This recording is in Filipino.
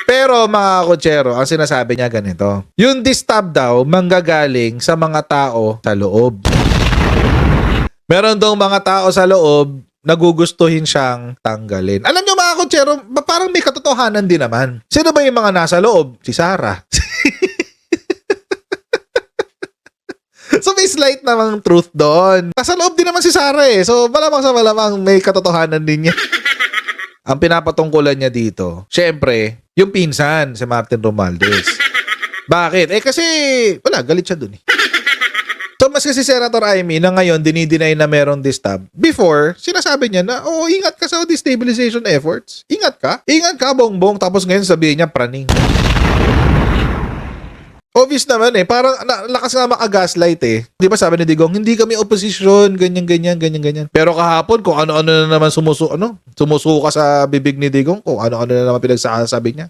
Pero mga kutsero, ang sinasabi niya ganito. Yung distab daw, manggagaling sa mga tao sa loob. Meron daw mga tao sa loob, nagugustuhin siyang tanggalin. Alam niyo mga kutsero, parang may katotohanan din naman. Sino ba yung mga nasa loob? Si Sarah. So may slight namang truth doon. Nasa loob din naman si Sarah eh. So malamang sa malamang may katotohanan din niya. Ang pinapatungkulan niya dito, syempre, yung pinsan, si Martin Romualdez. Bakit? Eh kasi, wala, galit siya dun eh. So mas kasi Senator Amy na ngayon dinideny na merong distab. Before, sinasabi niya na, oh, ingat ka sa destabilization efforts. Ingat ka. Ingat ka, bongbong. Tapos ngayon sabihin niya, praning. Obvious naman eh. Parang lakas nga maka-gaslight eh. Di ba sabi ni Digong, hindi kami opposition, ganyan. Pero kahapon, kung ano-ano na naman sumusuka sa bibig ni Digong, kung ano-ano na naman pinagsasabi niya.